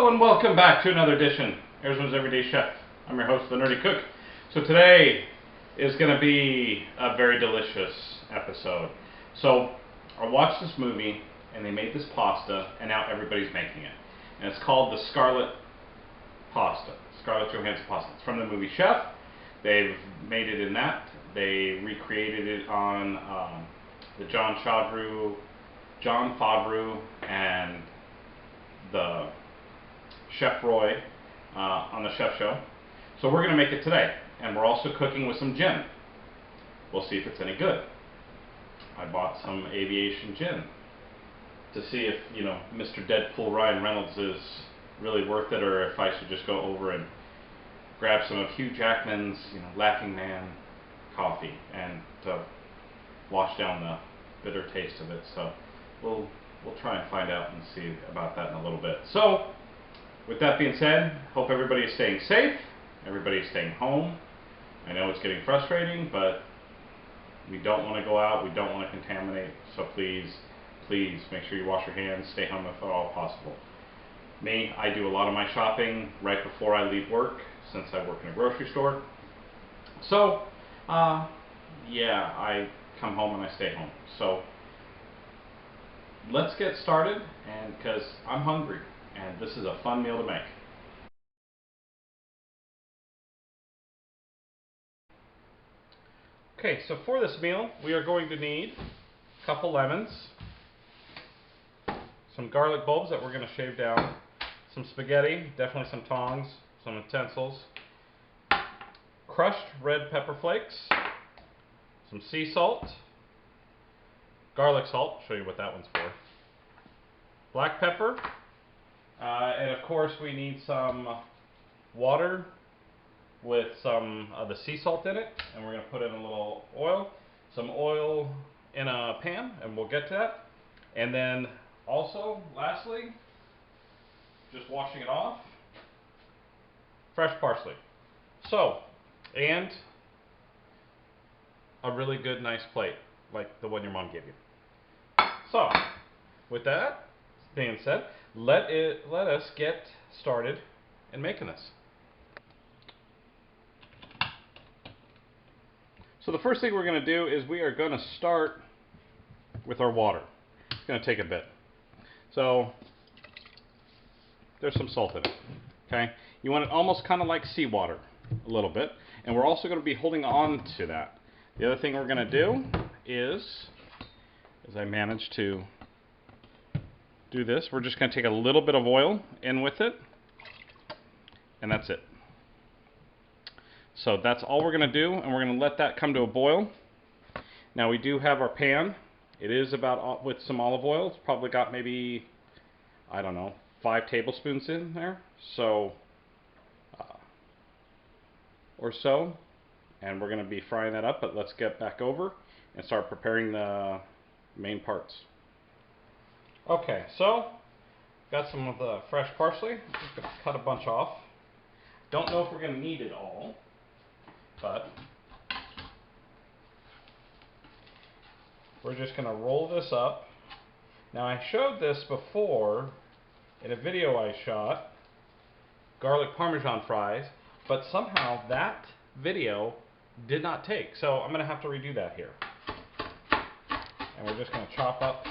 Hello and welcome back to another edition, Arizona's Everyday Chef. I'm your host, The Nerdy Cook. So today is going to be a very delicious episode. So I watched this movie and they made this pasta and now everybody's making it. And it's called the Scarlett Pasta, Scarlett Johansson pasta. It's from the movie Chef. They've made it in that. They recreated it on the Jon Favreau and the Chef Roy on the Chef Show. So we're going to make it today. And we're also cooking with some gin. We'll see if it's any good. I bought some aviation gin to see if, you know, Mr. Deadpool Ryan Reynolds is really worth it, or if I should just go over and grab some of Hugh Jackman's, you know, Laughing Man coffee and wash down the bitter taste of it. So we'll try and find out and see about that in a little bit. So with that being said, hope everybody is staying safe, everybody is staying home. I know it's getting frustrating, but we don't want to go out, we don't want to contaminate, so please make sure you wash your hands, stay home if at all possible. Me, I do a lot of my shopping right before I leave work, since I work in a grocery store. So, yeah, I come home and I stay home. So, let's get started, and because I'm hungry, and this is a fun meal to make. Okay, so for this meal, we are going to need a couple lemons, some garlic bulbs that we're going to shave down, some spaghetti, definitely some tongs, some utensils, crushed red pepper flakes, some sea salt, garlic salt, show you what that one's for, black pepper, and of course we need some water with some of the sea salt in it, and we're going to put in a little oil, some oil in a pan, and we'll get to that. And then also, lastly, just washing it off, fresh parsley. So, and a really good nice plate, like the one your mom gave you. So, with that being said, let us get started in making this. So the first thing we're going to do is we are going to start with our water. It's going to take a bit. So there's some salt in it. Okay, you want it almost kind of like seawater, a little bit, and we're also going to be holding on to that. The other thing we're going to do is I managed to do this, we're just going to take a little bit of oil in with it, and that's it. So that's all we're going to do, and we're going to let that come to a boil. Now we do have our pan. It is about with some olive oil. It's probably got maybe, I don't know, 5 tablespoons in there, so or so. And we're going to be frying that up, but let's get back over and start preparing the main parts. Okay, so got some of the fresh parsley. Just going to cut a bunch off. Don't know if we're going to need it all, but we're just going to roll this up. Now I showed this before in a video I shot, garlic parmesan fries, but somehow that video did not take. So I'm going to have to redo that here. And we're just going to chop up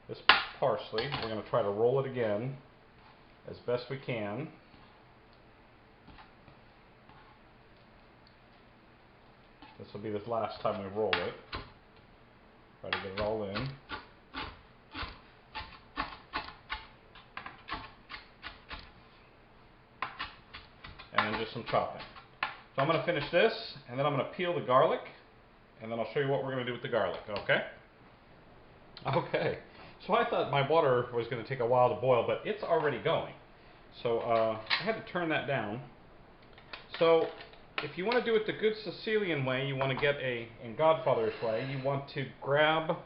this parsley. We're going to try to roll it again as best we can. This will be the last time we roll it. Try to get it all in. And then just some chopping. So I'm going to finish this, and then I'm going to peel the garlic, and then I'll show you what we're going to do with the garlic, okay? Okay. So I thought my water was going to take a while to boil, but it's already going. So I had to turn that down. So if you want to do it the good Sicilian way, you want to get in Godfather's way, you want to grab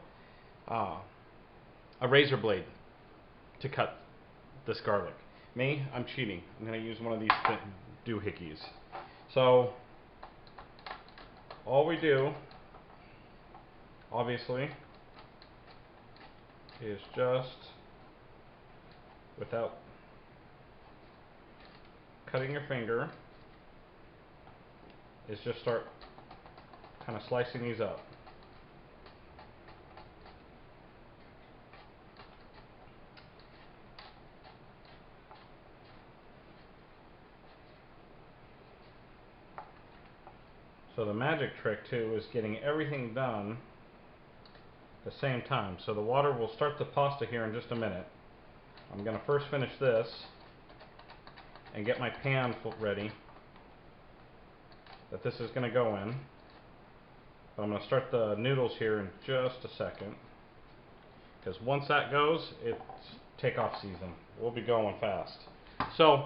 a razor blade to cut this garlic. Me, I'm cheating. I'm going to use one of these doohickeys. So all we do, obviously, is just without cutting your finger is just start kind of slicing these up. So the magic trick too is getting everything done at the same time. So the water will start the pasta here in just a minute. I'm going to first finish this and get my pan ready that this is going to go in. But I'm going to start the noodles here in just a second, because once that goes, it's takeoff season. We'll be going fast. So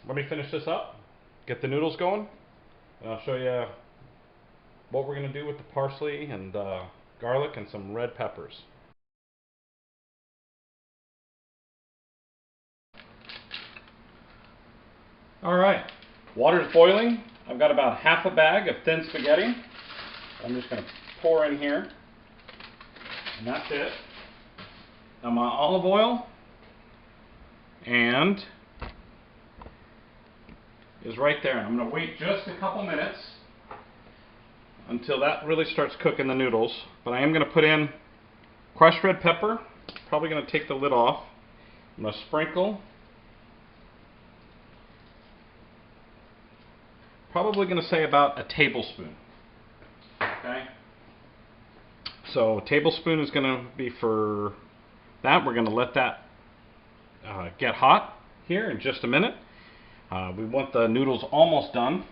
let me finish this up, get the noodles going, and I'll show you what we're going to do with the parsley and garlic and some red peppers. Alright, water's boiling. I've got about half a bag of thin spaghetti. I'm just going to pour in here, and that's it. Now my olive oil and is right there. I'm going to wait just a couple minutes until that really starts cooking the noodles. But I am going to put in crushed red pepper. Probably going to take the lid off. I'm going to sprinkle. Probably going to say about a tablespoon. Okay. So a tablespoon is going to be for that. We're going to let that get hot here in just a minute. We want the noodles almost done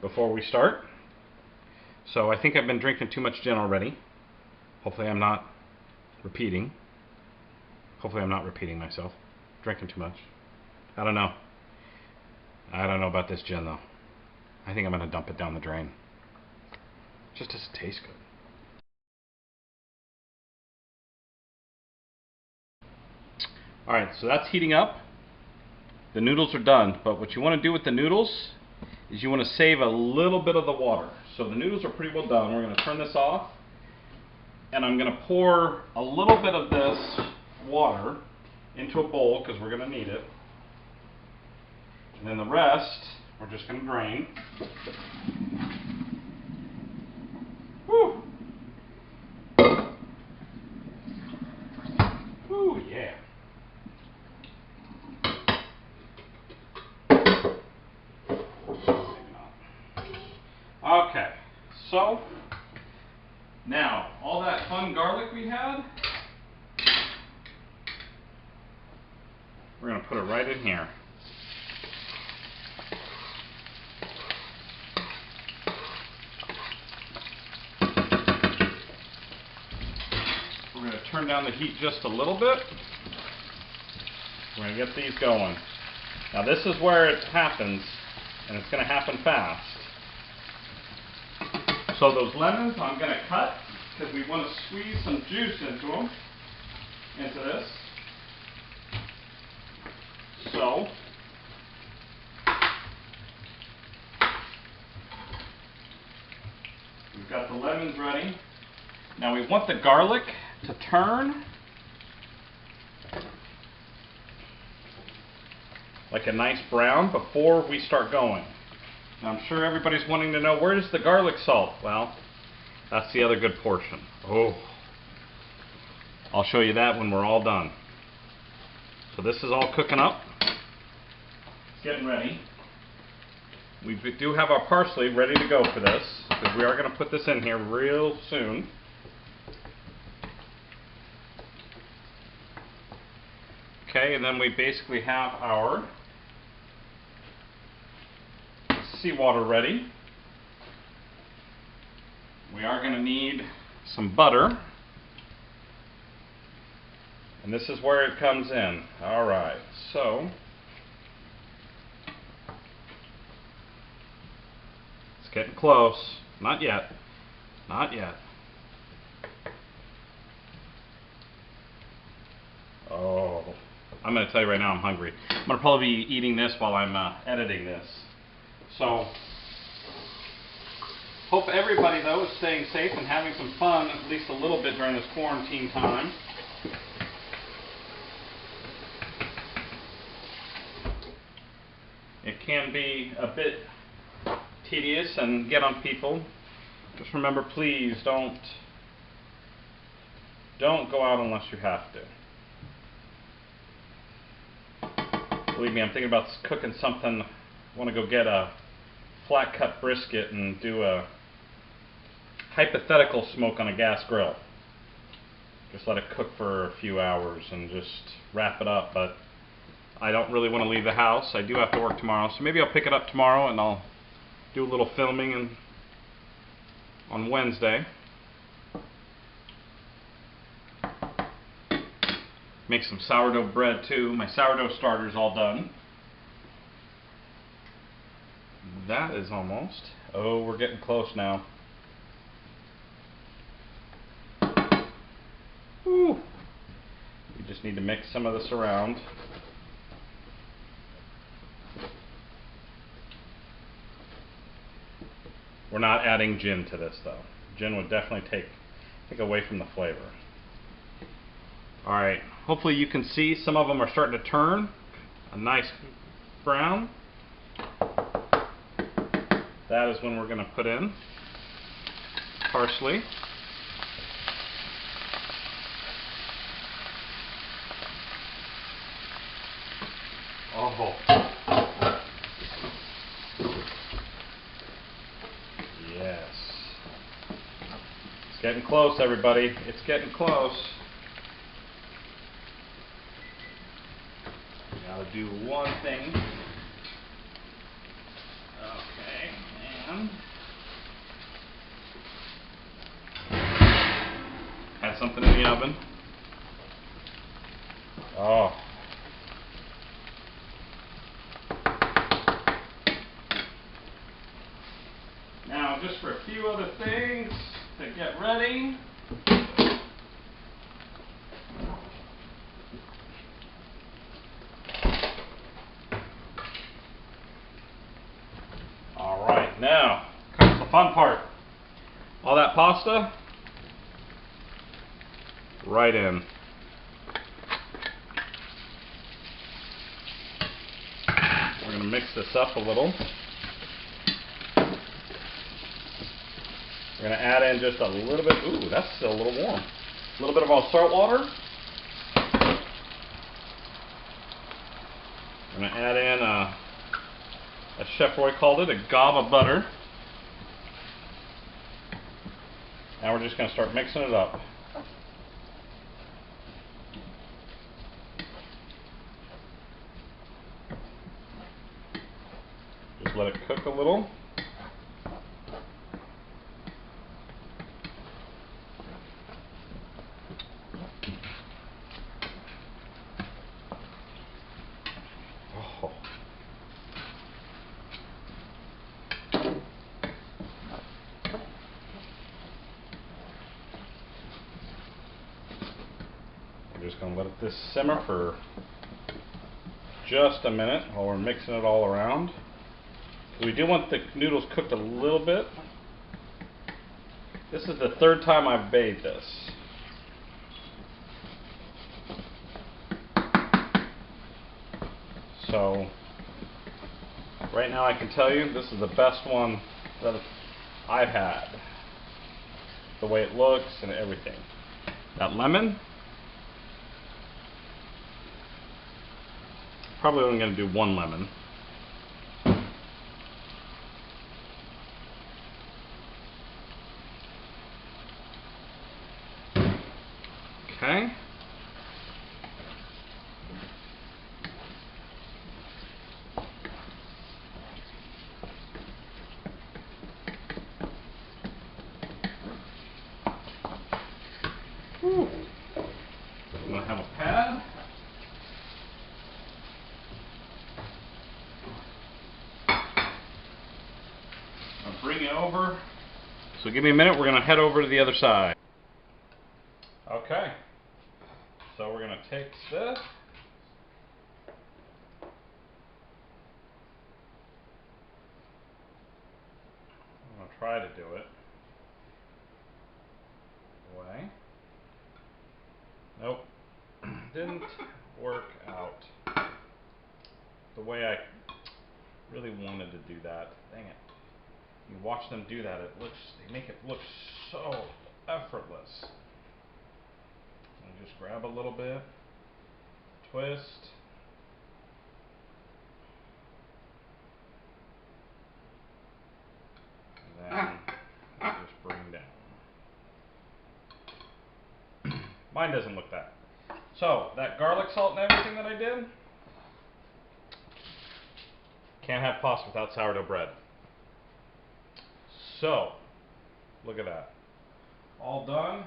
before we start. So I think I've been drinking too much gin already. Hopefully I'm not repeating. Hopefully I'm not repeating myself. Drinking too much. I don't know. I don't know about this gin though. I think I'm going to dump it down the drain. It just doesn't taste good. Alright, so that's heating up. The noodles are done, but what you want to do with the noodles is you want to save a little bit of the water. So the noodles are pretty well done. We're going to turn this off, and I'm going to pour a little bit of this water into a bowl because we're going to need it. And then the rest, we're just going to drain. Woo! Woo, yeah. Okay, so now all that fun garlic we had, we're going to put it right in here. We're going to turn down the heat just a little bit. We're going to get these going. Now this is where it happens, and it's going to happen fast. So those lemons I'm going to cut because we want to squeeze some juice into them, into this. So we've got the lemons ready. Now we want the garlic to turn like a nice brown before we start going. Now I'm sure everybody's wanting to know, where's the garlic salt? Well, that's the other good portion. Oh, I'll show you that when we're all done. So this is all cooking up. It's getting ready. We do have our parsley ready to go for this, because we are going to put this in here real soon. Okay, and then we basically have our seawater ready. We are going to need some butter, and this is where it comes in. Alright, so it's getting close. Not yet. Not yet. Oh, I'm going to tell you right now, I'm hungry. I'm going to probably be eating this while I'm editing this. So, hope everybody though is staying safe and having some fun, at least a little bit during this quarantine time. can be a bit tedious and get on people. Just remember, please don't go out unless you have to. Believe me, I'm thinking about cooking something. I want to go get a flat cut brisket and do a hypothetical smoke on a gas grill. Just let it cook for a few hours and just wrap it up. But I don't really want to leave the house. I do have to work tomorrow, so maybe I'll pick it up tomorrow and I'll do a little filming on Wednesday. Make some sourdough bread too. My sourdough starter's all done. That is almost. Oh, we're getting close now. Whew. We just need to mix some of this around. We're not adding gin to this though. Gin would definitely take away from the flavor. Alright, hopefully you can see some of them are starting to turn a nice brown. That is when we're going to put in parsley. Oh. Yes. It's getting close, everybody. It's getting close. Gotta do one thing. Okay, and had something in the oven. Oh. Now, just for a few other things to get ready. Alright, now comes the fun part. All that pasta, right in. We're going to mix this up a little. We're going to add in just a little bit. Ooh, that's still a little warm. A little bit of our salt water. We're going to add in as Chef Roy called it, a gob of butter. Now we're just going to start mixing it up. Just let it cook a little. Oh. We're just going to let this simmer for just a minute while we're mixing it all around. We do want the noodles cooked a little bit. This is the third time I've bathed this. So right now I can tell you this is the best one that I've had. The way it looks and everything. That lemon, probably only going to do one lemon. Okay. Whew. I'm going to have a pad. I'll bring it over. So give me a minute, we're going to head over to the other side. Okay. So we're going to take this. I'm going to try to do it. Away. Nope. Didn't work out the way I Really wanted to do that. Dang it. You watch them do that, they make it look so effortless. And just grab a little bit, twist. And then just bring down. Mine doesn't look that. So, that garlic salt and everything that I did, can't have pasta without sourdough bread. So, look at that. All done.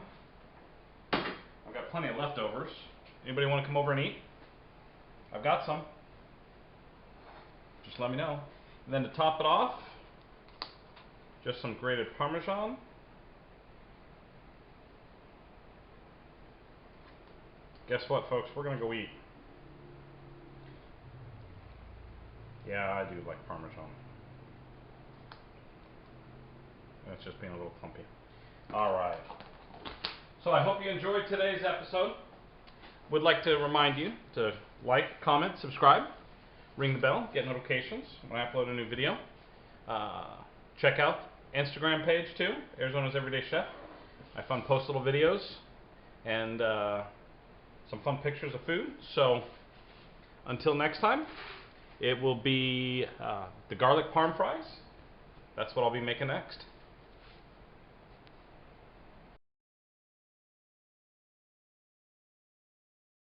I've got plenty of leftovers. Anybody want to come over and eat? I've got some. Just let me know. And then to top it off, just some grated Parmesan. Guess what, folks? We're going to go eat. Yeah, I do like Parmesan. It's just being a little clumpy. Alright. So I hope you enjoyed today's episode. Would like to remind you to like, comment, subscribe, ring the bell, get notifications when I upload a new video. Check out Instagram page too, Arizona's Everyday Chef. I post little videos and some fun pictures of food. So until next time, it will be the garlic parm fries. That's what I'll be making next.